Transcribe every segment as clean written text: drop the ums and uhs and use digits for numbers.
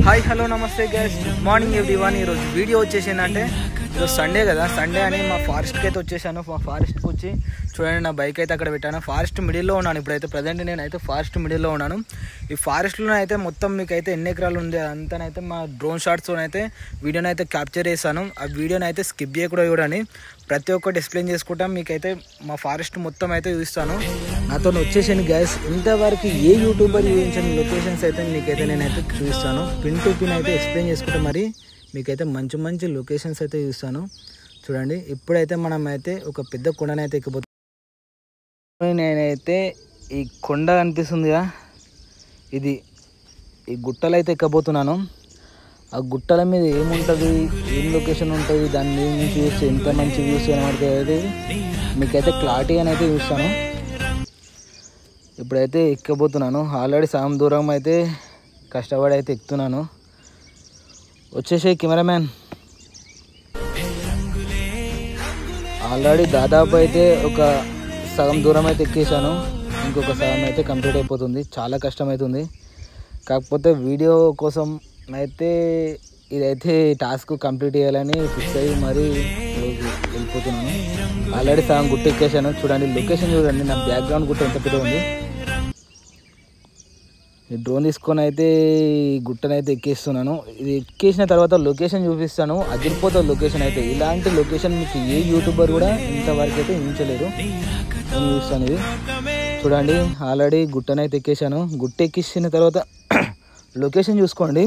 Hi hello నమస్తే guys, good morning everyone. ఈరోజు video వచ్చేసిందంటే ఈరోజు సండే కదా, సండే అని మా ఫారెస్ట్కి అయితే వచ్చేసాను. మా ఫారెస్ట్కి వచ్చి చూడండి, నా బైక్ అయితే అక్కడ పెట్టాను. ఫారెస్ట్ మిడిల్లో ఉన్నాను ఇప్పుడైతే. ప్రజెంట్ నేనైతే ఫారెస్ట్ మిడిల్లో ఉన్నాను. ఈ ఫారెస్ట్లో అయితే మొత్తం మీకు అయితే ఎన్ని ఎకరాలు ఉంది అంతానైతే మా డ్రోన్ షాట్స్తో అయితే వీడియోని అయితే క్యాప్చర్ చేశాను. ఆ వీడియోని అయితే స్కిప్ చేయకుండా చూడండి. ప్రతి ఒక్కటి ఎక్స్ప్లెయిన్ చేసుకుంటాం. మీకైతే మా ఫారెస్ట్ మొత్తం అయితే చూపిస్తాను. నాతో వచ్చేసాను గైస్. ఇంతవరకు ఏ యూట్యూబర్ చూపించిన లొకేషన్స్ అయితే మీకైతే నేనైతే చూపిస్తాను. పిన్ టు పిన్ అయితే ఎక్స్ప్లెయిన్ చేసుకుంటా. మరి మీకైతే మంచి మంచి లొకేషన్స్ అయితే చూస్తాను. చూడండి, ఇప్పుడైతే మనం అయితే ఒక పెద్ద కొండనైతే ఎక్కిపోతాం. నేనైతే ఈ కొండ కనిపిస్తుందిగా, ఇది ఈ గుట్టలు అయితే ఎక్కబోతున్నాను. ఆ గుట్టల మీద ఏముంటుంది, ఏం లొకేషన్ ఉంటుంది, దాన్ని నుంచి చూస్తే ఎంత మంచి వ్యూస్ కనబడుతుంది మీకైతే క్లారిటీ అని అయితే చూస్తాను. ఇప్పుడైతే ఎక్కబోతున్నాను. ఆల్రెడీ సగం దూరం అయితే కష్టపడి అయితే ఎక్కుతున్నాను. వచ్చేసే కెమెరామ్యాన్. ఆల్రెడీ దాదాపు అయితే ఒక సగం దూరం అయితే ఎక్కేసాను. ఇంకొక సగం అయితే కంప్లీట్ అయిపోతుంది. చాలా కష్టమవుతుంది. కాకపోతే వీడియో కోసం అయితే ఇదైతే టాస్క్ కంప్లీట్ చేయాలని ఫిక్స్ అయ్యి మరీ ఈరోజు వెళ్ళిపోతున్నాను. ఆల్రెడీ సగం గుట్ట ఎక్కేసాను. చూడండి లొకేషన్ చూడండి, నా బ్యాక్గ్రౌండ్ గుట్ట ఎంత పెద్ద ఉంది. ఈ డ్రోన్ తీసుకొని అయితే ఈ గుట్టనైతే ఎక్కేస్తున్నాను. ఇది ఎక్కేసిన తర్వాత లొకేషన్ చూపిస్తాను. అదిరిపోతుంది లొకేషన్ అయితే. ఇలాంటి లొకేషన్ మీకు ఏ యూట్యూబర్ కూడా ఇంతవరకు అయితే ఊహించలేరు. నేను చూస్తాను. ఇది చూడండి, ఆల్రెడీ గుట్టనైతే ఎక్కేసాను. గుట్ట ఎక్కించిన తర్వాత లొకేషన్ చూసుకోండి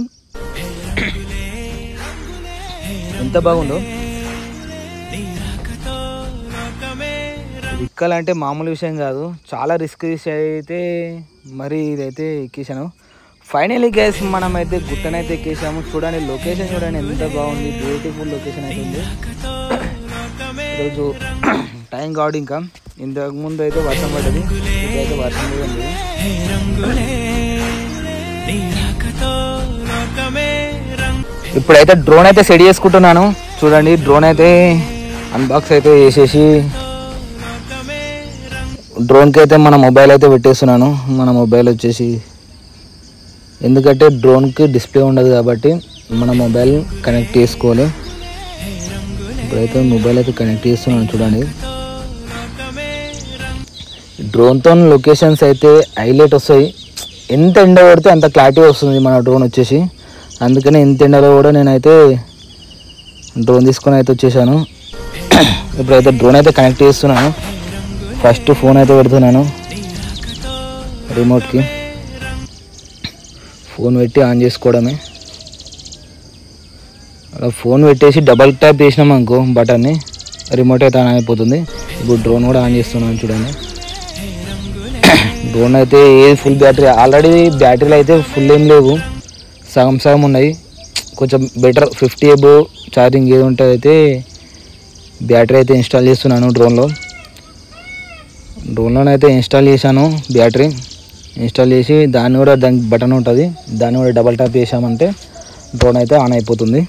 ఎంత బాగుందో. ఎక్కాలంటే మామూలు విషయం కాదు, చాలా రిస్క్ అయితే మరి ఇదైతే ఎక్కేసాను. ఫైనలీ గైస్ మనమైతే గుట్టనైతే ఎక్కేసాము. చూడండి లొకేషన్ చూడండి ఎంత బాగుంది, బ్యూటిఫుల్ లొకేషన్ అయితే ఉంది. ఈరోజు టైం కావడం ఇంకా ఇంతకు ముందు అయితే వర్షం పడ్డది, ఇప్పుడైతే వర్షం లేదు. ఇప్పుడైతే డ్రోన్ అయితే సెట్ చేసుకుంటున్నాను. చూడండి డ్రోన్ అయితే అన్బాక్స్ అయితే చేసేసి డ్రోన్కి అయితే మన మొబైల్ అయితే పెట్టేస్తున్నాను. మన మొబైల్ వచ్చేసి ఎందుకంటే డ్రోన్కి డిస్ప్లే ఉండదు కాబట్టి మన మొబైల్ కనెక్ట్ చేసుకోవాలి. ఇప్పుడైతే మొబైల్ అయితే కనెక్ట్ చేస్తున్నాను. చూడండి డ్రోన్తో లొకేషన్స్ అయితే హైలైట్ వస్తాయి. ఎంత ఎండ పడితే అంత క్లారిటీ వస్తుంది మన డ్రోన్ వచ్చేసి. అందుకని ఎంత ఎండలో కూడా నేనైతే డ్రోన్ తీసుకొని అయితే వచ్చేసాను. ఇప్పుడైతే డ్రోన్ అయితే కనెక్ట్ చేస్తున్నాను. ఫస్ట్ ఫోన్ అయితే పెడుతున్నాను రిమోట్కి. ఫోన్ పెట్టి ఆన్ చేసుకోవడమే. అలా ఫోన్ పెట్టేసి డబల్ ట్యాప్ చేసినాం అనుకో బటన్ని, రిమోట్ అయితే ఆన్ అయిపోతుంది. ఇప్పుడు డ్రోన్ కూడా ఆన్ చేస్తున్నాను. చూడండి డ్రోన్ అయితే ఏది ఫుల్ బ్యాటరీ. ఆల్రెడీ బ్యాటరీలు అయితే ఫుల్ ఏం లేవు, సగం సగం ఉన్నాయి. కొంచెం బెటర్ 50 అబోవ్ ఛార్జింగ్ ఏది ఉంటుంది అయితే బ్యాటరీ అయితే ఇన్స్టాల్ చేస్తున్నాను. డ్రోన్లోనైతే ఇన్స్టాల్ చేశాను. బ్యాటరీ ఇన్స్టాల్ చేసి దానికి బటన్ ఉంటుంది, దాన్ని కూడా డబల్ ట్యాప్ చేసామంటే డ్రోన్ అయితే ఆన్ అయిపోతుంది.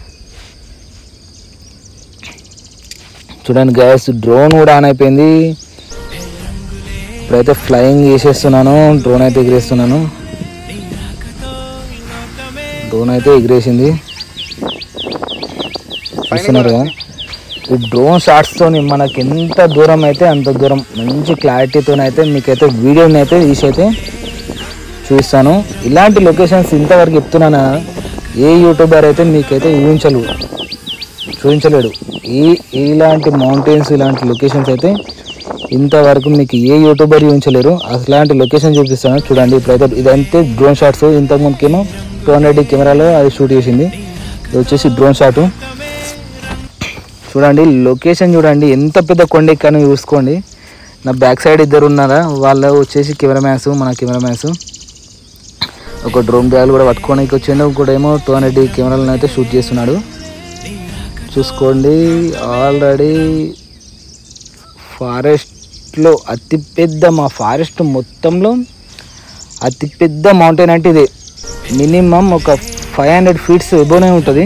చూడండి గ్యాస్, డ్రోన్ కూడా ఆన్ అయిపోయింది. ఇప్పుడైతే ఫ్లయింగ్ చేసేస్తున్నాను. డ్రోన్ అయితే ఎగిరేస్తున్నాను. డ్రోన్ అయితే ఎగిరేసింది. చూస్తున్నారు కదా, ఈ డ్రోన్ షాట్స్తో మనకి ఎంత దూరం అయితే అంత దూరం మంచి క్లారిటీతోనైతే మీకైతే వీడియోని అయితే తీసి అయితే చూపిస్తాను. ఇలాంటి లొకేషన్స్ ఇంతవరకు చెప్తున్నాను, ఏ యూట్యూబర్ అయితే మీకైతే చూపించలేడు. ఇలాంటి మౌంటైన్స్, ఇలాంటి లొకేషన్స్ అయితే ఇంతవరకు మీకు ఏ యూట్యూబర్ చూపించలేరు. అలాంటి లొకేషన్ చూపిస్తాను. చూడండి ఇప్పుడైతే ఇదంతే డ్రోన్ షాట్స్. ఇంతకుముందుకేమో 200 కెమెరాలో అది షూట్ చేసింది. ఇది వచ్చేసి డ్రోన్ షాటు. చూడండి లొకేషన్ చూడండి ఎంత పెద్ద కొండ ఎక్కానో చూసుకోండి. నా బ్యాక్ సైడ్ ఇద్దరు ఉన్నారా, వాళ్ళు వచ్చేసి మన కెమెరామ్యాన్స్. ఒక డ్రోన్ బ్యాగ్ కూడా పట్టుకోడానికి వచ్చిండు. ఇంకోటేమో 200 కెమెరాలను అయితే షూట్ చేస్తున్నాడు. చూసుకోండి ఆల్రెడీ ఫారెస్ట్లో మా ఫారెస్ట్ మొత్తంలో అతిపెద్ద మౌంటైన్ అంటే ఇదే. మినిమం ఒక 500 ఫీట్స్ ఎబోనే ఉంటుంది.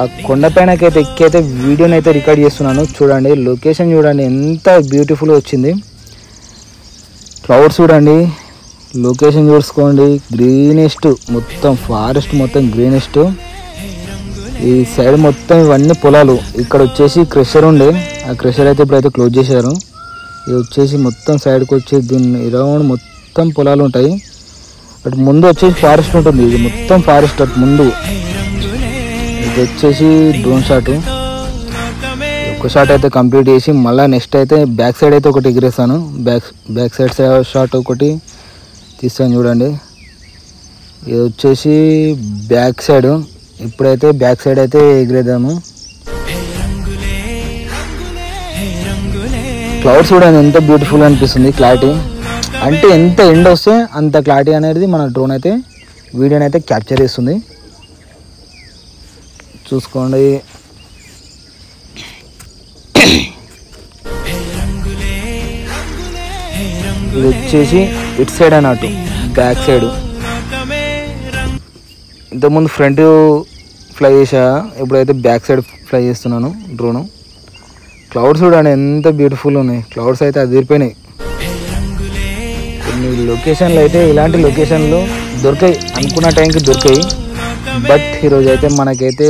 ఆ కొండపైనకైతే ఎక్కైతే వీడియోని అయితే రికార్డ్ చేస్తున్నాను. చూడండి లొకేషన్ చూడండి ఎంత బ్యూటిఫుల్గా వచ్చింది. క్లౌడ్స్ చూడండి, లొకేషన్ చూసుకోండి, గ్రీనెస్ట్ మొత్తం ఫారెస్ట్ మొత్తం గ్రీనెస్ట్. ఈ సైడ్ మొత్తం ఇవన్నీ పొలాలు. ఇక్కడ వచ్చేసి క్రషర్ ఉండే, ఆ క్రషర్ అయితే ఇప్పుడైతే క్లోజ్ చేశారు. ఇది వచ్చేసి మొత్తం సైడ్కి వచ్చి దీన్ని రౌండ్ మొత్తం పొలాలు ఉంటాయి. అటు ముందు వచ్చేసి ఫారెస్ట్ ఉంటుంది, ఇది మొత్తం ఫారెస్ట్ అటు ముందు. ఇది వచ్చేసి డ్రోన్ షాట్. ఒక షాట్ అయితే కంప్లీట్ చేసి మళ్ళీ నెక్స్ట్ అయితే బ్యాక్ సైడ్ అయితే ఒకటి ఎగిరేస్తాను. బ్యాక్ సైడ్ షాట్ ఒకటి తీస్తాను చూడండి. ఇది వచ్చేసి బ్యాక్ సైడ్. ఇప్పుడైతే బ్యాక్ సైడ్ అయితే ఎగిరేద్దాము. క్లౌడ్స్ చూడండి ఎంత బ్యూటిఫుల్ అనిపిస్తుంది, క్లారిటీ అంటే ఎంత ఎండ్ వస్తే అంత క్లారిటీ అనేది మన డ్రోన్ అయితే వీడియోని అయితే క్యాప్చర్ చేస్తుంది. చూసుకోండి. ఇది వచ్చేసి ఇటు సైడ్ అన్నట్టు బ్యాక్ సైడ్. ఇంతకుముందు ఫ్రంట్ ఫ్లై చేసా, ఇప్పుడైతే బ్యాక్ సైడ్ ఫ్లై చేస్తున్నాను డ్రోను. క్లౌడ్స్ చూడండి ఎంత బ్యూటిఫుల్ ఉన్నాయి, క్లౌడ్స్ అయితే అదిరిపోయినాయి. కొన్ని లొకేషన్లు అయితే ఇలాంటి లొకేషన్లు దొరికాయి, అనుకున్న టైంకి దొరికాయి. బట్ ఈరోజు అయితే మనకైతే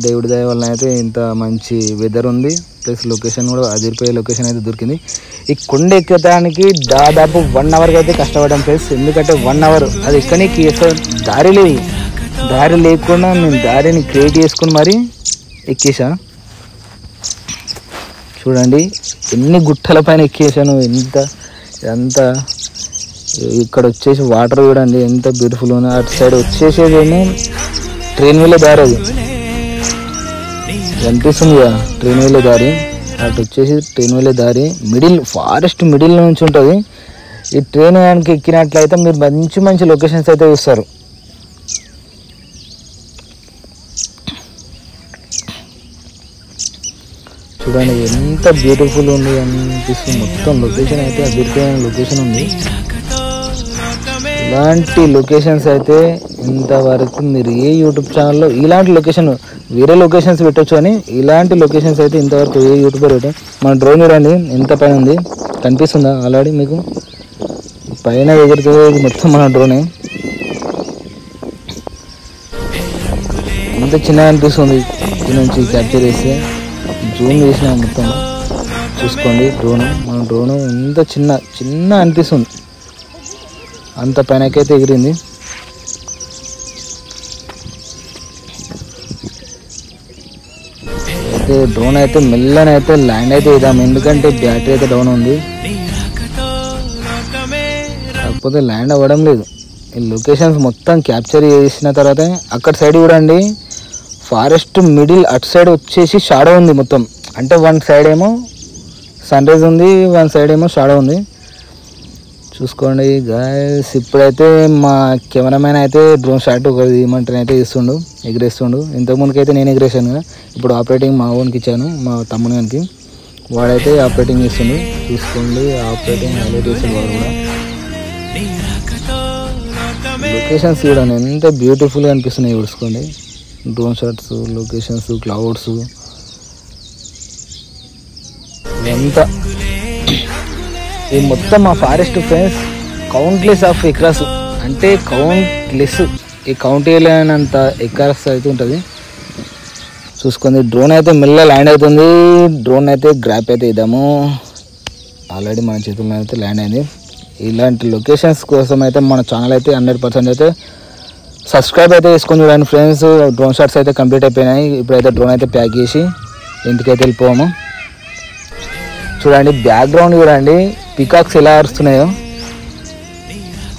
దేవుడి దయ వల్ల అయితే ఇంత మంచి వెదర్ ఉంది, ప్లస్ లొకేషన్ కూడా అదిరిపోయే లొకేషన్ అయితే దొరికింది. ఈ కొండ ఎక్కడానికి దాదాపు 1 అవర్కి అయితే కష్టపడ్డాం ఫ్రెండ్స్. ఎందుకంటే 1 అవర్ అది ఎక్కడానికి దారి లేదు, దారి లేకుండా నేను దారిని క్రియేట్ చేసుకుని మరీ ఎక్కేసా. చూడండి ఎన్ని గుట్టల పైన ఎక్కేసాను, ఇదంతా. ఇక్కడ వచ్చేసి వాటర్ చూడండి ఎంత బ్యూటిఫుల్ ఉంది. అటు సైడ్ వచ్చేసేదేమో ట్రైన్ వెళ్ళే దారి, అది కనిపిస్తుంది కదా ట్రైన్ వెళ్ళే దారి. అటు వచ్చేసి ట్రైన్ వెళ్ళే దారి మిడిల్, ఫారెస్ట్ మిడిల్ నుంచి ఉంటుంది. ఈ ట్రైన్ కనుక ఎక్కినట్లయితే మీరు మంచి మంచి లొకేషన్స్ అయితే చూస్తారు. చూడండి ఎంత బ్యూటిఫుల్ ఉంది అనిపిస్తుంది. మొత్తం లొకేషన్ అయితే అద్భుతమైన లొకేషన్ ఉంది. ఇలాంటి లొకేషన్స్ అయితే ఇంతవరకు మీరు ఏ యూట్యూబ్ ఛానల్లో ఇలాంటి లొకేషన్, వేరే లొకేషన్స్ పెట్టచ్చు అని ఇలాంటి లొకేషన్స్ అయితే ఇంతవరకు ఏ యూట్యూబర్ పెట్టాం. మన డ్రోన్ చూడండి ఎంత పైన ఉంది, కనిపిస్తుందా ఆల్రెడీ మీకు? పైన ఎగురుతుంది మొత్తం మన డ్రోనే. ఎంత చిన్నగా అనిపిస్తుంది దీని నుంచి క్యాప్చర్ చేస్తే. జూమ్ చేసిన మొత్తం చూసుకోండి. మన డ్రోను ఎంత చిన్న అనిపిస్తుంది, అంత పైనకైతే ఎగిరింది. అయితే డ్రోన్ అయితే మెల్లనైతే ల్యాండ్ అయితే ఇద్దాం, ఎందుకంటే బ్యాటరీ అయితే డౌన్ ఉంది. కాకపోతే ల్యాండ్ అవ్వడం లేదు. ఈ లొకేషన్స్ మొత్తం క్యాప్చర్ చేసిన తర్వాత అక్కడ సైడ్ చూడండి ఫారెస్ట్ మిడిల్, అటు సైడ్ వచ్చేసి షాడో ఉంది మొత్తం. అంటే 1 సైడ్ ఏమో సన్ రైజ్ ఉంది, 1 సైడ్ ఏమో షాడో ఉంది. చూసుకోండి గాయస్. ఇప్పుడైతే మా కెమెరామ్యాన్ అయితే డ్రోన్ షాట్ ఒక ఏమంటారు అయితే ఎగిరేస్తుండు. ఇంతకుముందుకు అయితే నేను ఎగిరేసాను కదా, ఇప్పుడు ఆపరేటింగ్ మా ఓన్కి ఇచ్చాను, మా తమ్ముని గారికి. వాడైతే ఆపరేటింగ్ చేస్తుండు. చూసుకోండి ఆపరేటింగ్ హైలైట్ చేసాడు వాడు కూడా. లొకేషన్స్ చూడండి ఎంత బ్యూటిఫుల్గా అనిపిస్తున్నాయి. చూసుకోండి డ్రోన్ షాట్స్, లొకేషన్స్, క్లౌడ్స్ ఇదంతా. ఇది మొత్తం మా forest friends countless of acres, అంటే కౌంట్లెస్, ఈ కౌంట్ చేయలేనంత ఎకరాస్ అయితే ఉంటుంది. చూసుకుంది డ్రోన్ అయితే మెల్ల ల్యాండ్ అవుతుంది. డ్రోన్ అయితే గ్రాప్ అయితే ఇద్దాము. ఆల్రెడీ మన చేతుల్లో అయితే ల్యాండ్ అయింది. ఇలాంటి లొకేషన్స్ కోసం అయితే మన ఛానల్ అయితే 100% అయితే సబ్స్క్రైబ్ అయితే చేసుకొని చూడండి ఫ్రెండ్స్. డ్రోన్ షాట్స్ అయితే కంప్లీట్ అయిపోయినాయి. ఇప్పుడైతే డ్రోన్ అయితే ప్యాక్ చేసి ఇంటికైతే వెళ్ళిపోయాము. చూడండి బ్యాక్గ్రౌండ్ చూడండి పికాక్స్ ఎలా అరుస్తున్నాయో.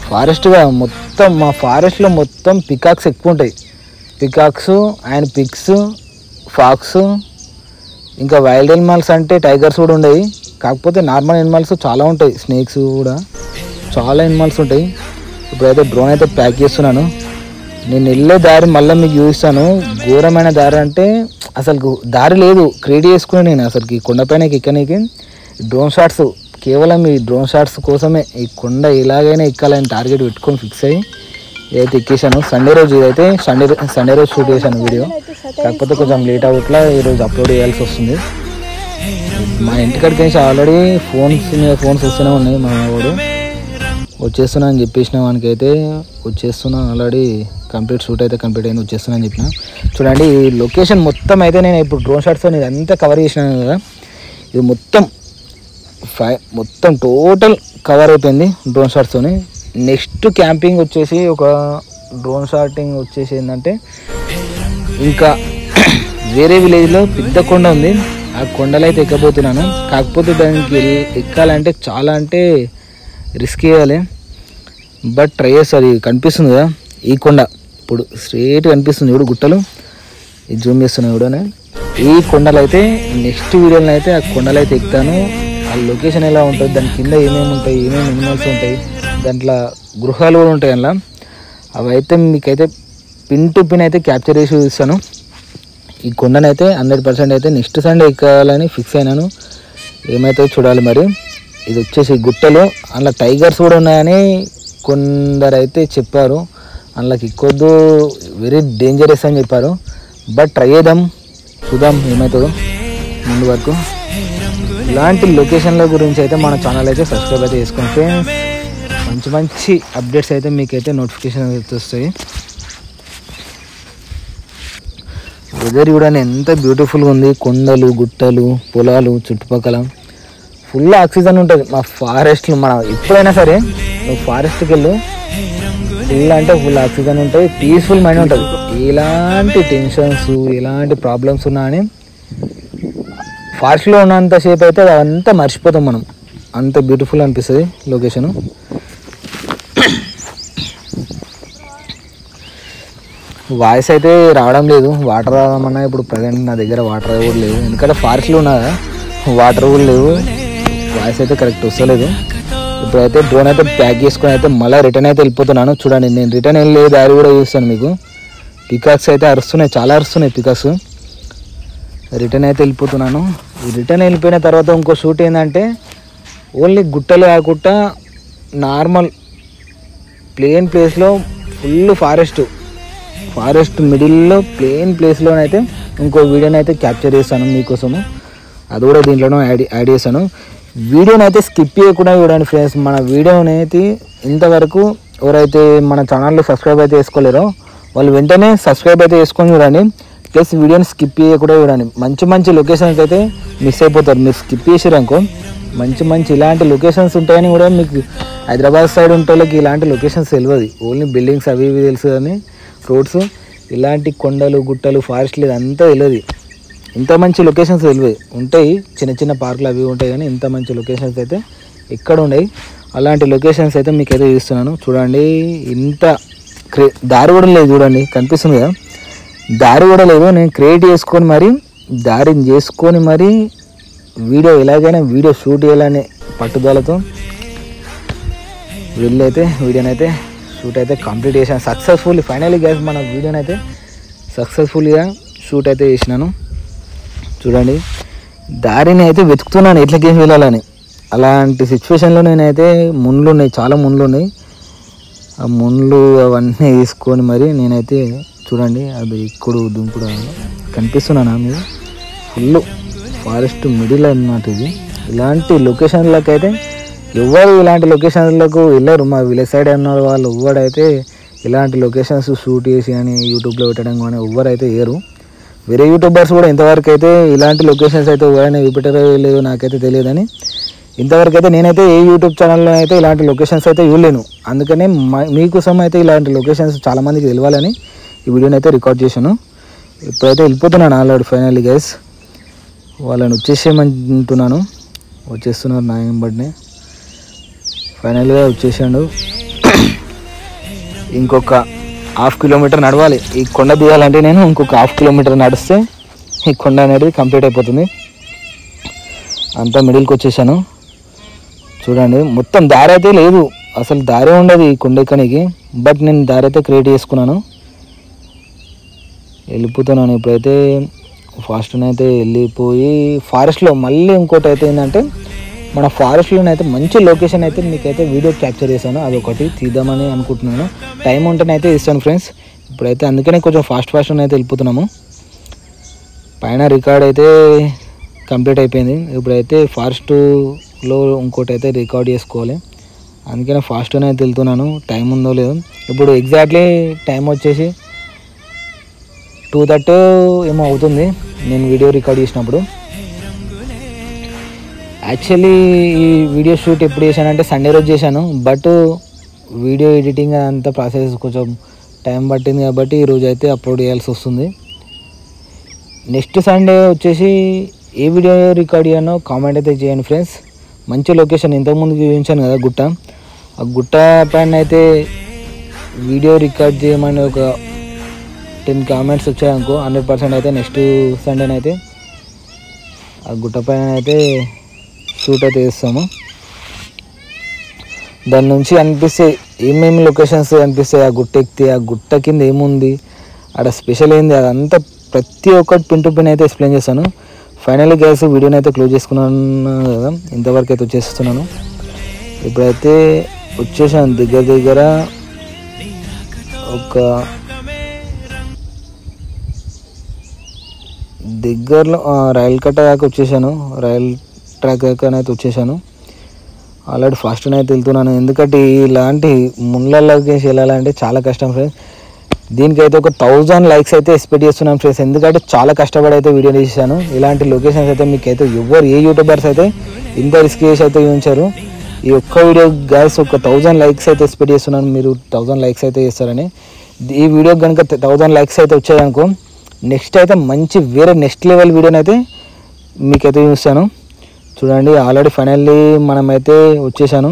ఫారెస్ట్గా మొత్తం మా ఫారెస్ట్లో మొత్తం పికాక్స్ ఎక్కువ ఉంటాయి. పికాక్స్ అండ్ పిగ్స్, ఫాక్స్, ఇంకా వైల్డ్ ఎనిమల్స్ అంటే టైగర్స్ కూడా ఉండేవి. కాకపోతే నార్మల్ ఎనిమల్స్ చాలా ఉంటాయి, స్నేక్స్ కూడా చాలా ఎనిమల్స్ ఉంటాయి. ఇప్పుడైతే డ్రోన్ అయితే ప్యాక్ చేస్తున్నాను. నేను వెళ్ళే దారి మళ్ళీ మీకు చూపిస్తాను. ఘోరమైన దారి అంటే అసలు దారి లేదు, క్రియేట్ చేసుకుని నేను అసలుకి కొండపైనకి ఎక్కడానికి. డ్రోన్ షాట్స్ కేవలం ఈ డ్రోన్ షాట్స్ కోసమే ఈ కొండ ఎలాగైనా ఎక్కాలని టార్గెట్ పెట్టుకొని ఫిక్స్ అయ్యి ఇదైతే ఎక్కేసాను. సండే రోజు ఇదైతే సండే రోజు షూట్ చేశాను వీడియో. కాకపోతే కొంచెం లేట్ అవుట్లా ఈరోజు అప్లోడ్ చేయాల్సి వస్తుంది. మా ఇంటికాడికి నుంచి ఆల్రెడీ ఫోన్స్ వస్తూనే ఉన్నాయి. మా వాడు వచ్చేస్తున్నా అని చెప్పేసిన వానికి అయితే వచ్చేస్తున్నా, ఆల్రెడీ కంప్లీట్ షూట్ అయితే కంప్లీట్ అయింది, వచ్చేస్తున్నా అని చెప్పిన. చూడండి ఈ లొకేషన్ మొత్తం అయితే నేను ఇప్పుడు డ్రోన్ షాట్స్తో ఇదంతా కవర్ చేసినాను కదా, ఇది మొత్తం టోటల్ కవర్ అయిపోయింది డ్రోన్ షాట్స్తో. నెక్స్ట్ క్యాంపింగ్ వచ్చేసి ఒక డ్రోన్ షాటింగ్ వచ్చేసి ఏంటంటే ఇంకా వేరే విలేజ్లో పెద్ద కొండ ఉంది, ఆ కొండలో అయితే ఎక్కబోతున్నాను. కాకపోతే దానికి ఎక్కాలంటే చాలా అంటే రిస్క్ చేయాలి, బట్ ట్రై చేస్తుంది. కనిపిస్తుంది కదా ఈ కొండ, ఇప్పుడు స్ట్రేట్ కనిపిస్తుంది చూడు గుట్టలు, ఇది జూమ్ చేస్తున్నాను చూడనే. ఈ కొండలు అయితే నెక్స్ట్ వీడియోలో అయితే ఆ కొండలు అయితే ఎక్కుతాను. ఆ లొకేషన్ ఎలా ఉంటుంది, దాని కింద ఏమేమి ఉంటాయి, ఏమేమి ఎనిమల్స్ ఉంటాయి, దాంట్లో గృహాలు కూడా ఉంటాయి అలా, అవి అయితే మీకైతే పిన్ టు పిన్ అయితే క్యాప్చర్ చేసి చూస్తాను. ఈ కొండనైతే 100% అయితే నెక్స్ట్ సండే ఎక్కాలని ఫిక్స్ అయినాను. ఏమైతే చూడాలి మరి. ఇది వచ్చేసి గుట్టలు, అందులో టైగర్స్ కూడా ఉన్నాయని కొందరు అయితే చెప్పారు, అందులోకి ఎక్కొద్దు, వెరీ డేంజరస్ అని చెప్పారు. బట్ ట్రై చేద్దాం, చూద్దాం ఏమవుతుందో ముందు వరకు. ఇలాంటి లొకేషన్ల గురించి అయితే మన ఛానల్ అయితే సబ్స్క్రైబ్ అయితే చేసుకోండి ఫ్రెండ్స్. మంచి మంచి అప్డేట్స్ అయితే మీకైతే నోటిఫికేషన్ అయితే వస్తాయి. వెదర్ కూడా ఎంత బ్యూటిఫుల్గా ఉంది, కొండలు గుట్టలు పొలాలు చుట్టుపక్కల ఫుల్ ఆక్సిజన్ ఉంటుంది. మా ఫారెస్ట్లు మన ఎప్పుడైనా సరే నువ్వు ఫారెస్ట్కి వెళ్ళు, ఫుల్ అంటే ఫుల్ ఆక్సిజన్ ఉంటుంది, పీస్ఫుల్ మైండ్ ఉంటుంది. ఎలాంటి టెన్షన్స్ ఎలాంటి ప్రాబ్లమ్స్ ఉన్నా అని ఫారెస్ట్లో ఉన్నంతసేపు అయితే అదంతా మర్చిపోతాం మనం, అంత బ్యూటిఫుల్ అనిపిస్తుంది లొకేషను. వాయిస్ అయితే రావడం లేదు, వాటర్ రావడమన్నా ఇప్పుడు ప్రజెంట్ నా దగ్గర వాటర్ కూడా లేవు, ఎందుకంటే ఫారెస్ట్లో ఉన్నా వాటర్ కూడా లేవు, వాయిస్ అయితే కరెక్ట్ వస్తలేదు. ఇప్పుడైతే డ్రోన్ అయితే ప్యాక్ చేసుకొని అయితే మళ్ళీ రిటర్న్ అయితే వెళ్ళిపోతున్నాను. చూడండి నేను రిటర్న్ వెళ్ళే దారి కూడా చూస్తాను మీకు. పికాక్స్ అయితే అరుస్తున్నాయి, చాలా అరుస్తున్నాయి పికాక్స్. రిటర్న్ అయితే వెళ్ళిపోతున్నాను. ఈ రిటర్న్ వెళ్ళిపోయిన తర్వాత ఇంకో షూట్ ఏంటంటే ఓన్లీ గుట్టలు కాకుండా నార్మల్ ప్లేన్ ప్లేస్లో ఫుల్ ఫారెస్ట్ మిడిల్లో ప్లేన్ ప్లేస్లోనైతే ఇంకో వీడియోని అయితే క్యాప్చర్ చేస్తాను మీకోసము, అది కూడా దీంట్లోనూ యాడ్ చేశాను. వీడియోని అయితే స్కిప్ చేయకుండా చూడండి ఫ్రెండ్స్. మన వీడియోని అయితే ఇంతవరకు ఎవరైతే మన ఛానల్లో సబ్స్క్రైబ్ అయితే చేసుకోలేరో వాళ్ళు వెంటనే సబ్స్క్రైబ్ అయితే చేసుకొని చూడండి, ప్లస్ వీడియోని స్కిప్ చేయకుండా చూడండి. మంచి మంచి లొకేషన్స్ అయితే మిస్ అయిపోతారు మీరు స్కిప్ చేసారనుకో. మంచి ఇలాంటి లొకేషన్స్ ఉంటాయని కూడా మీకు హైదరాబాద్ సైడ్ ఉంటే వాళ్ళకి ఇలాంటి లొకేషన్స్ తెలియదు, ఓన్లీ బిల్డింగ్స్ అవి ఇవి తెలుసు కానీ రోడ్స్ ఇలాంటి కొండలు గుట్టలు ఫారెస్ట్లు ఇదంతా తెలియదు. ఇంత మంచి లొకేషన్స్ తెలియదు, ఉంటాయి చిన్న చిన్న పార్కులు అవి ఉంటాయి కానీ ఇంత మంచి లొకేషన్స్ అయితే ఎక్కడ ఉన్నాయి. అలాంటి లొకేషన్స్ అయితే మీకు అయితే చూస్తున్నాను చూడండి. ఇంత దారి కూడా లేదు చూడండి, కనిపిస్తుంది కదా, దారి కూడా లేదు. నేను క్రియేట్ చేసుకొని మరి దారిని చేసుకొని మరి వీడియో ఎలాగైనా వీడియో షూట్ చేయాలనే పట్టుదలతో వీడియోని అయితే షూట్ అయితే కంప్లీట్ చేశాను సక్సెస్ఫుల్లీ. ఫైనల్లీ గైస్ మన వీడియోని అయితే సక్సెస్ఫుల్గా షూట్ అయితే చేసినాను. చూడండి దారిని అయితే వెతుకుతున్నాను ఎట్లకి ఏం వెళ్ళాలని. అలాంటి సిచ్యువేషన్లో నేనైతే ముళ్ళు ఉన్నాయి, చాలా ముళ్ళు ఉన్నాయి. ఆ ముళ్ళు అవన్నీ వేసుకొని మరి నేనైతే చూడండి అది ఇప్పుడు దుంపుడు కనిపిస్తున్నానా మీరు, ఫుల్ ఫారెస్ట్ మిడిల్ అన్నమాట ఇది. ఇలాంటి లొకేషన్లకు అయితే ఎవరు ఇలాంటి లొకేషన్లకు వెళ్ళరు, మా విలేజ్ సైడ్ ఉన్న వాళ్ళు ఎవరైతే ఇలాంటి లొకేషన్స్ షూట్ చేసి అని యూట్యూబ్లో పెట్టడం కానీ ఎవరైతే వేయరు. వేరే యూట్యూబర్స్ కూడా ఇంతవరకు అయితే ఇలాంటి లొకేషన్స్ అయితే ఎవరైనా చూపెట్టారో లేదో నాకైతే తెలియదని, ఇంతవరకు అయితే నేనైతే ఏ యూట్యూబ్ ఛానల్లో అయితే ఇలాంటి లొకేషన్స్ అయితే చూడలేను. అందుకనే మీకోసం అయితే ఇలాంటి లొకేషన్స్ చాలామందికి తెలియాలని ఈ వీడియోని అయితే రికార్డ్ చేశాను. ఇప్పుడైతే వెళ్ళిపోతున్నాను ఆల్రెడీ ఫైనల్లీ గైస్. వాళ్ళని వచ్చేసేయమంటున్నాను, వచ్చేస్తున్నారు నా వెంబడినే. ఫైనల్గా వచ్చేసాడు. ఇంకొక 1/2 కిలోమీటర్ నడవాలి ఈ కొండ దిగాలంటే. నేను ఇంకొక 1/2 కిలోమీటర్ నడిస్తే ఈ కొండ అనేది కంప్లీట్ అయిపోతుంది. అంతా మిడిల్కి వచ్చేసాను చూడండి. మొత్తం దారి అయితే లేదు, అసలు దారి ఉండదు ఈ కొండ ఎక్కడానికి, బట్ నేను దారి అయితే క్రియేట్ చేసుకున్నాను. వెళ్ళిపోతున్నాను ఇప్పుడైతే ఫాస్ట్నైతే వెళ్ళిపోయి ఫారెస్ట్లో మళ్ళీ ఇంకోటి అయితే ఏంటంటే మన ఫారెస్ట్లోనైతే మంచి లొకేషన్ అయితే మీకైతే వీడియో క్యాప్చర్ చేశాను, అదొకటి తీద్దామని అనుకుంటున్నాను. టైం ఉంటేనైతే ఇస్తాను ఫ్రెండ్స్. ఇప్పుడైతే అందుకనే కొంచెం ఫాస్ట్గా అయితే వెళ్ళిపోతున్నాము. పైన రికార్డ్ అయితే కంప్లీట్ అయిపోయింది. ఇప్పుడైతే ఫారెస్ట్లో ఇంకోటి అయితే రికార్డ్ చేసుకోవాలి, అందుకనే ఫాస్ట్గానే వెళ్తున్నాను, టైం ఉందో లేదో. ఇప్పుడు ఎగ్జాక్ట్లీ టైం వచ్చేసి 2:30 ఏమో అవుతుంది నేను వీడియో రికార్డ్ చేసినప్పుడు. యాక్చువల్లీ ఈ వీడియో షూట్ ఎప్పుడు చేశానంటే సండే రోజు చేశాను, బట్ వీడియో ఎడిటింగ్ అంతా ప్రాసెస్ కొంచెం టైం పట్టింది కాబట్టి ఈరోజు అయితే అప్లోడ్ చేయాల్సి వస్తుంది. నెక్స్ట్ సండే వచ్చేసి ఏ వీడియో రికార్డ్ చేయానో కామెంట్ అయితే చేయండి ఫ్రెండ్స్. మంచి లొకేషన్ ఇంతకుముందు చూపించాను కదా గుట్ట, ఆ గుట్ట పైన అయితే వీడియో రికార్డ్ చేయమని ఒక 10 కామెంట్స్ వచ్చాయనుకో 100% అయితే నెక్స్ట్ సండేనైతే ఆ గుట్ట పైన అయితే షూట్ అయితే చేస్తాము. దాని నుంచి అనిపిస్తే ఏమేమి లొకేషన్స్ అనిపిస్తాయి, ఆ గుట్ట ఎక్కితే ఆ గుట్ట కింద ఏముంది, అక్కడ స్పెషల్ ఏంది, అదంతా ప్రతి ఒక్కటి పిన్ టు పిన్ అయితే ఎక్స్ప్లెయిన్ చేస్తాను. ఫైనల్లీ గైస్ వీడియోని అయితే క్లోజ్ చేసుకున్నాను కదా, ఇంతవరకు అయితే వచ్చేస్తున్నాను. ఇప్పుడైతే వచ్చేసాను దగ్గర ఒక దగ్గరలో రైల్ కట్ట దాకా వచ్చేసాను, రైల్ ట్రాక్ దాకా అయితే వచ్చేసాను. ఆల్రెడీ ఫాస్ట్గా అయితే వెళ్తున్నాను, ఎందుకంటే ఇలాంటి ముళ్ళల్లోకి వెళ్ళాలంటే చాలా కష్టం ఫ్రెండ్స్. దీనికైతే ఒక 1000 లైక్స్ అయితే ఎక్స్పెక్ట్ చేస్తున్నాను ఫ్రెండ్స్, ఎందుకంటే చాలా కష్టపడి అయితే వీడియో చేశాను. ఇలాంటి లొకేషన్స్ అయితే మీకైతే ఎవరు ఏ యూట్యూబర్స్ అయితే ఇంత రిస్క్ చేసి అయితే చూపించారు. ఈ ఒక్క వీడియో గైస్ ఒక 1000 లైక్స్ అయితే ఎక్స్పెక్ట్ చేస్తున్నాను, మీరు 1000 లైక్స్ అయితే చేస్తారని. ఈ వీడియో కనుక 1000 లైక్స్ అయితే వచ్చాయనుకో నెక్స్ట్ అయితే మంచి వేరే నెక్స్ట్ లెవెల్ వీడియోని అయితే మీకైతే చూస్తాను. చూడండి ఆల్రెడీ ఫైనల్లీ మనమైతే వచ్చేసాను,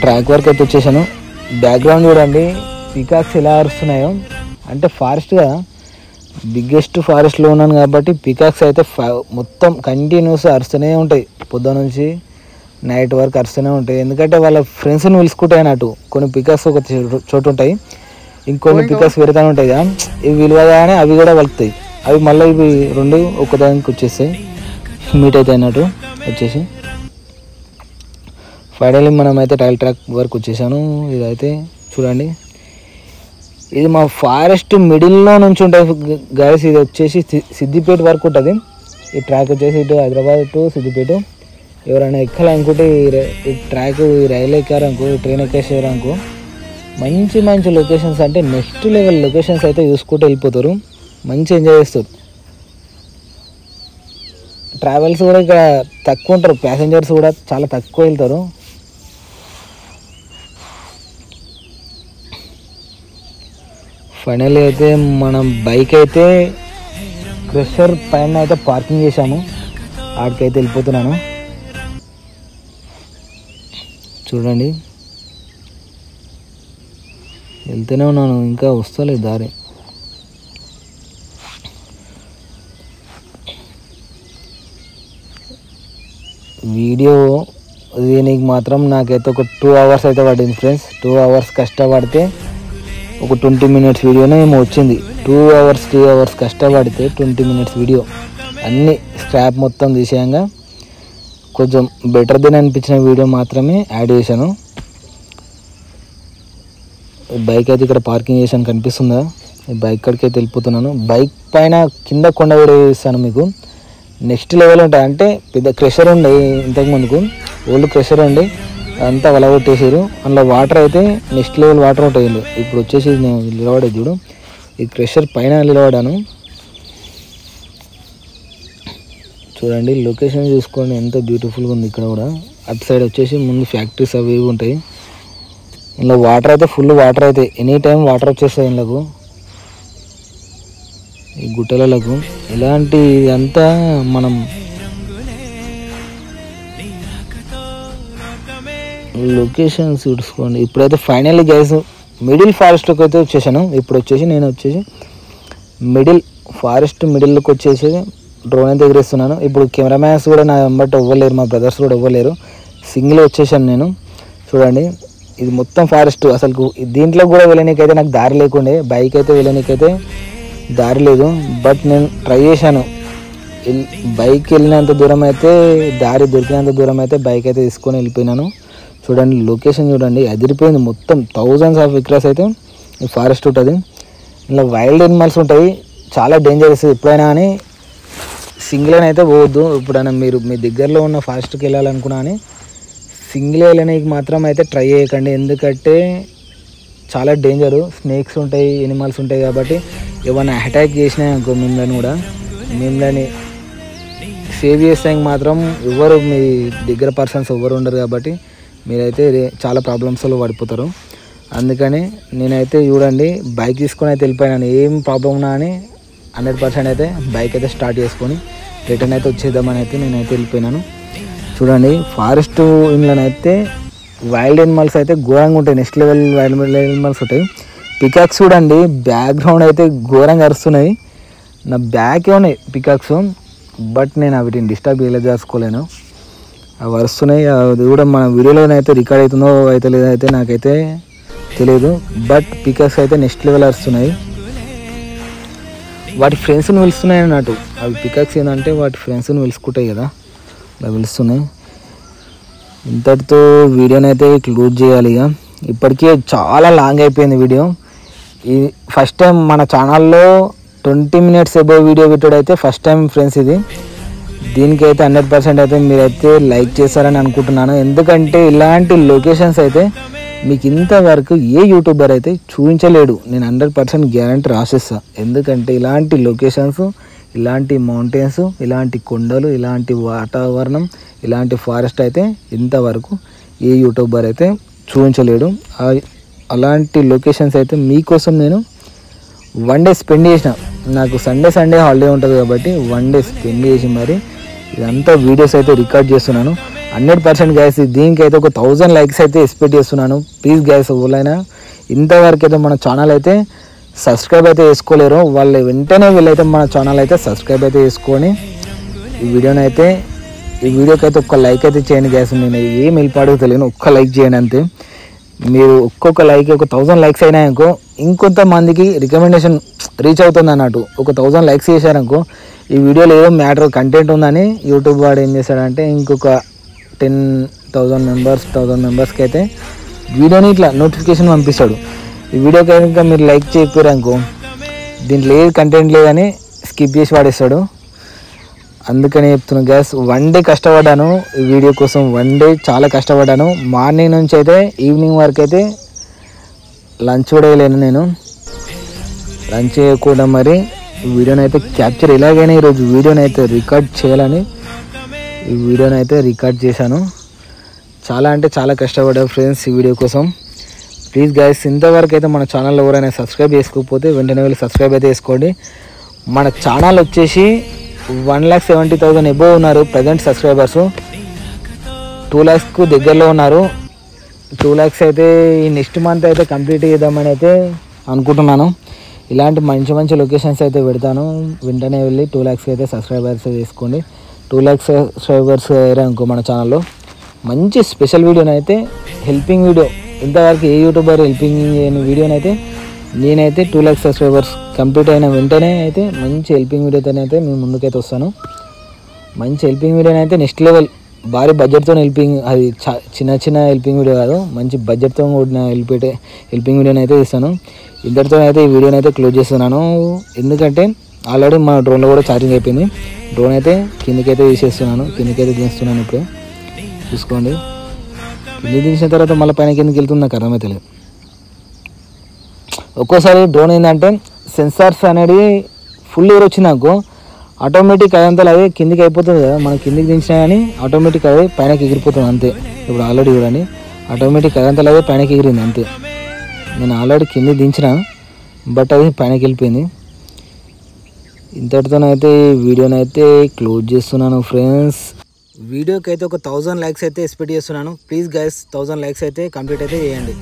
ట్రాక్ వరకు అయితే వచ్చేసాను. బ్యాక్గ్రౌండ్ చూడండి పీకాక్స్ ఎలా అరుస్తున్నాయో, అంటే ఫారెస్ట్ కదా, బిగ్గెస్ట్ ఫారెస్ట్లో ఉన్నాను కాబట్టి పీకాక్స్ అయితే మొత్తం కంటిన్యూస్ అరుస్తూనే ఉంటాయి, పొద్దున నుంచి నైట్ వరకు అరుస్తూనే ఉంటాయి. ఎందుకంటే వాళ్ళ ఫ్రెండ్స్ని పిలుచుకుంటాయి అన్నట్టు. కొన్ని పీకాక్స్ ఒక చోటు ఉంటాయి, ఇంకొన్ని పీకాక్స్ పెడతానే ఉంటాయి కదా, ఇవి విలువగానే అవి కూడా వలుకుతాయి. అవి మళ్ళీ ఇవి రెండు ఒకదానికి వచ్చేస్తాయి, మీట్ అయితే అన్నట్టు వచ్చేసి. ఫైనల్లీ మనమైతే టైల్ ట్రాక్ వరకు వచ్చేసాను. ఇదైతే చూడండి, ఇది మా ఫారెస్ట్ మిడిల్లో నుంచి ఉంటుంది గైస్. ఇది వచ్చేసి సిద్దిపేట వరకు ఉంటుంది ఈ ట్రాక్ వచ్చేసి, ఇటు హైదరాబాద్ టు సిద్దిపేట. ఎవరైనా ఎక్కాలనుకుంటే ఈ ట్రాక్ ఈ రైలు ఎక్కారనుకో, ఈ ట్రైన్ ఎక్కేసారనుకో మంచి మంచి లొకేషన్స్, అంటే నెక్స్ట్ లెవెల్ లొకేషన్స్ అయితే చూసుకుంటూ వెళ్ళిపోతారు, మంచి ఎంజాయ్ చేస్తారు. ట్రావెల్స్ కూడా ఇక్కడ తక్కువ ఉంటారు, ప్యాసింజర్స్ కూడా చాలా తక్కువ వెళ్తారు. ఫైనల్లీ అయితే మనం బైక్ అయితే క్రషర్ పైన అయితే పార్కింగ్ చేసాము, ఆడికైతే వెళ్ళిపోతున్నాను. చూడండి వెళ్తూనే ఉన్నాను, ఇంకా వస్తలేదు దారి. వీడియో దీనికి మాత్రం నాకైతే ఒక 2 hours అయితే పడింది ఫ్రెండ్స్. 2 hours కష్టపడితే ఒక 20 minutes వీడియోనే ఏమో వచ్చింది. 2 hours 3 hours కష్టపడితే 20 minutes వీడియో, అన్నీ స్క్రాప్ మొత్తం తీసేయంగా కొంచెం బెటర్ దెన్ అనిపించిన వీడియో మాత్రమే యాడ్ చేశాను. బైక్ అయితే ఇక్కడ పార్కింగ్ చేశాను, కనిపిస్తుందా? ఈ బైక్ కాడికి అయితే వెళ్ళిపోతున్నాను. బైక్ పైన కింద కొండ వీడియో చేస్తాను మీకు, నెక్స్ట్ లెవెల్ ఉంటాయి. అంటే పెద్ద క్రెషర్ ఉండే ఇంతకుముందుకు, ఓల్డ్ క్రెషర్ ఉండే అంతా వలగొట్టేసారు, అందులో వాటర్ అయితే నెక్స్ట్ లెవెల్ వాటర్ ఉంటాయి. ఇప్పుడు వచ్చేసి నేను నిలబడే చూడు, ఈ క్రెషర్ పైన నిలబడాను. చూడండి లొకేషన్ చూసుకోండి ఎంత బ్యూటిఫుల్గా ఉంది. ఇక్కడ కూడా అటు సైడ్ వచ్చేసి ముందు ఫ్యాక్టరీస్ అవి ఇవి ఉంటాయి. ఇందులో వాటర్ అయితే ఫుల్ వాటర్ అయితే ఎనీ టైం వాటర్ వచ్చేస్తాయి ఇందులోకు, ఈ గుట్టలకు. ఇలాంటి అంతా మనం లొకేషన్స్ చూసుకోండి. ఇప్పుడైతే ఫైనల్లీ గైస్ మిడిల్ ఫారెస్ట్లోకి అయితే వచ్చేసాను. ఇప్పుడు వచ్చేసి నేను వచ్చేసి మిడిల్ ఫారెస్ట్ మిడిల్లోకి వచ్చేసి డ్రోన్ అయితే ఎగిరేస్తున్నాను. ఇప్పుడు కెమెరామ్యాన్స్ కూడా నా వెంబడి ఇవ్వలేరు, మా బ్రదర్స్ కూడా ఇవ్వలేరు, సింగిల్ వచ్చేసాను నేను. చూడండి ఇది మొత్తం ఫారెస్ట్, అసలు దీంట్లో కూడా వెళ్ళనీకైతే నాకు దారి లేకుండే, బైక్ అయితే వెళ్ళనీకైతే దారి లేదు. బట్ నేను ట్రై చేశాను, బైక్ వెళ్ళినంత దూరం అయితే దారి దొరికినంత దూరం అయితే బైక్ అయితే తీసుకొని వెళ్ళిపోయినాను. చూడండి లొకేషన్ చూడండి, అదిరిపోయింది. మొత్తం thousands of acres అయితే ఈ ఫారెస్ట్ ఉంటుంది. ఇలా వైల్డ్ ఎనిమల్స్ ఉంటాయి, చాలా డేంజరస్. ఎప్పుడైనా కానీ సింగిల్ అయితే పోవద్దు. ఎప్పుడైనా మీరు మీ దగ్గరలో ఉన్న ఫారెస్ట్కి వెళ్ళాలనుకున్నా అని సింగిల్ వెళ్ళడానికి మాత్రం అయితే ట్రై చేయకండి. ఎందుకంటే చాలా డేంజరు, స్నేక్స్ ఉంటాయి, ఎనిమల్స్ ఉంటాయి. కాబట్టి ఏమైనా అటాక్ చేసినాయి అనుకో మిమ్మల్ని సేవ్ చేసాక మాత్రం ఎవరు మీ దగ్గర పర్సన్స్ ఎవరు ఉండరు. కాబట్టి మీరైతే చాలా ప్రాబ్లమ్స్లో పడిపోతారు. అందుకని నేనైతే చూడండి బైక్ తీసుకొని అయితే వెళ్ళిపోయినాను. ఏం ప్రాబ్లం ఉన్నా అని 100% అయితే బైక్ అయితే స్టార్ట్ చేసుకొని రిటర్న్ అయితే వచ్చేద్దామని అయితే నేనైతే వెళ్ళిపోయినాను. చూడండి ఫారెస్ట్ ఇంట్లోనైతే వైల్డ్ ఎనిమల్స్ అయితే ఘోరంగా ఉంటాయి. నెక్స్ట్ లెవెల్ వైల్డ్ ఎనిమల్స్ ఉంటాయి. పికాక్స్ చూడండి బ్యాక్గ్రౌండ్ అయితే ఘోరంగా అరుస్తున్నాయి. నా బ్యాకే ఉన్నాయి పికాక్స్, బట్ నేను వీటిని డిస్టర్బ్ చేసుకోలేను. అవి వరుస్తున్నాయి. అది కూడా మన వీడియోలోనైతే రికార్డ్ అవుతుందో అయితే లేదైతే నాకైతే తెలియదు. బట్ పికాక్స్ అయితే నెక్స్ట్ లెవెల్ వస్తున్నాయి. వాటి ఫ్రెండ్స్ని పిలుస్తున్నాయి అన్నట్టు. అవి పికాక్స్ ఏంటంటే వాటి ఫ్రెండ్స్ని పిలుచుకుంటాయి కదా, అలా పిలుస్తున్నాయి. ఇంతటితో వీడియోని అయితే క్లోజ్ చేయాలి. ఇక ఇప్పటికే చాలా లాంగ్ అయిపోయింది వీడియో. ఈ ఫస్ట్ టైం మన ఛానల్లో 20 minutes అబౌవ్ వీడియో పెట్టాడు అయితే ఫస్ట్ టైం ఫ్రెండ్స్. ఇది దీనికైతే 100% అయితే మీరైతే లైక్ చేస్తారని అనుకుంటున్నాను. ఎందుకంటే ఇలాంటి లొకేషన్స్ అయితే మీకు ఇంతవరకు ఏ యూట్యూబర్ అయితే చూపించలేడు. నేను 100% గ్యారంటీ రాసిస్తాను. ఎందుకంటే ఇలాంటి లొకేషన్స్, ఇలాంటి మౌంటైన్స్, ఇలాంటి కొండలు, ఇలాంటి వాతావరణం, ఇలాంటి ఫారెస్ట్ అయితే ఇంతవరకు ఏ యూట్యూబర్ అయితే చూపించలేడు. అలాంటి లొకేషన్స్ అయితే మీకోసం నేను 1 day స్పెండ్ చేసిన. నాకు సండే హాలిడే ఉంటుంది కాబట్టి 1 day స్పెండ్ చేసి మరి ఇదంతా వీడియోస్ అయితే రికార్డ్ చేస్తున్నాను. 100% గైస్ దీనికైతే ఒక 1000 likes అయితే ఎక్స్పెక్ట్ చేస్తున్నాను. ప్లీజ్ గైస్ ఎవరైనా ఇంతవరకు అయితే మన ఛానల్ అయితే సబ్స్క్రైబ్ అయితే చేసుకోలేరు వాళ్ళు వెంటనే వీళ్ళైతే మన ఛానల్ అయితే సబ్స్క్రైబ్ అయితే చేసుకొని ఈ వీడియోకి అయితే ఒక్క లైక్ అయితే చేయండి గైస్. నేను ఏం వెళ్ళిపాడో తెలియను, ఒక్క లైక్ చేయండి అంతే. మీరు ఒక్కొక్క లైక్ ఒక 1000 likes అయినాయనుకో ఇంకొంతమందికి రికమెండేషన్ రీచ్ అవుతుంది అన్నట్టు. ఒక 1000 likes చేశారనుకో ఈ వీడియోలో ఏదో మ్యాటర్ కంటెంట్ ఉందని యూట్యూబ్ వాడు ఏం చేశాడంటే ఇంకొక 10,000 మెంబర్స్కి అయితే వీడియోని ఇట్లా నోటిఫికేషన్ పంపిస్తాడు. ఈ వీడియోకి కనుక మీరు లైక్ చేయకపోయారు అనుకో దీంట్లో ఏది కంటెంట్ లేదని స్కిప్ చేసి వాడేస్తాడు. అందుకని చెప్తున్నాను గ్యాస్. 1 day కష్టపడ్డాను ఈ వీడియో కోసం. 1 day చాలా కష్టపడ్డాను. మార్నింగ్ నుంచి అయితే ఈవినింగ్ వరకు అయితే లంచ్ కూడా వేయలేను. నేను లంచ్ చేయకుండా మరి ఈ వీడియోని అయితే క్యాప్చర్ ఎలాగైనా ఈరోజు వీడియోని అయితే రికార్డ్ చేయాలని ఈ వీడియోని అయితే రికార్డ్ చేశాను. చాలా అంటే చాలా కష్టపడ్డాను ఫ్రెండ్స్ ఈ వీడియో కోసం. ప్లీజ్ గైస్ ఇంతవరకు అయితే మన ఛానల్లో ఎవరైనా సబ్స్క్రైబ్ చేసుకోకపోతే వెంటనే వెళ్ళి సబ్స్క్రైబ్ అయితే చేసుకోండి. మన ఛానల్ వచ్చేసి 1,70,000 అబోవ్ ఉన్నారు ప్రజెంట్ సబ్స్క్రైబర్స్. 2 lakhsకు దగ్గరలో ఉన్నారు. 2 lakhs అయితే ఈ నెక్స్ట్ మంత్ అయితే కంప్లీట్ చేద్దామని అయితే అనుకుంటున్నాను. ఇలాంటి మంచి మంచి లొకేషన్స్ అయితే పెడతాను. వెంటనే వెళ్ళి 2 lakhs అయితే సబ్స్క్రైబర్స్ చేసుకోండి. 2 lakhs సబ్స్క్రైబర్స్ అయ్యారు అనుకో మన ఛానల్లో మంచి స్పెషల్ వీడియోని అయితే హెల్పింగ్ వీడియో ఇంతవరకు ఏ యూట్యూబర్ హెల్పింగ్ చేయని వీడియోని అయితే నేనైతే 2 lakhs సబ్స్క్రైబర్స్ కంప్లీట్ అయిన వెంటనే అయితే మంచి హెల్పింగ్ వీడియోతో అయితే మేము ముందుకైతే వస్తాను. మంచి హెల్పింగ్ వీడియోని అయితే నెక్స్ట్ లెవెల్ భారీ బడ్జెట్తో హెల్పింగ్, అది చిన్న హెల్పింగ్ వీడియో కాదు, మంచి బడ్జెట్తో కూడిన హెల్పింగ్ వీడియోని అయితే ఇస్తాను. ఇంతటితో అయితే ఈ వీడియోని అయితే క్లోజ్ చేస్తున్నాను. ఎందుకంటే ఆల్రెడీ మా డ్రోన్లో కూడా ఛార్జింగ్ అయిపోయింది. డ్రోన్ అయితే కిందకైతే దించుతున్నాను ఇప్పుడే చూసుకోండి. కింద దించిన తర్వాత మళ్ళీ పైన కిందకి వెళ్తుంది నాకు అర్థమైతే లేదు. ఒక్కోసారి డ్రోన్ ఏంటంటే సెన్సార్స్ అనేది ఫుల్ ఎయిర్ వచ్చింది నాకు ఆటోమేటిక్ అదంతా అదే కిందికి అయిపోతుంది కదా, మనం కిందికి దించినా కానీ ఆటోమేటిక్ అదే పైనకి ఎగిరిపోతుంది అంతే. ఇప్పుడు ఆల్రెడీ చూడండి ఆటోమేటిక్ అదంతా అదే పైనకి ఎగిరింది అంతే. నేను ఆల్రెడీ కిందికి దించిన బట్ అది పైనకి వెళ్ళిపోయింది. ఇంతటితోనైతే వీడియోనైతే క్లోజ్ చేస్తున్నాను ఫ్రెండ్స్. వీడియోకి అయితే ఒక 1000 likes అయితే ఎక్స్పెక్ట్ చేస్తున్నాను. ప్లీజ్ గైస్ 1000 likes అయితే కంప్లీట్ అయితే చేయండి.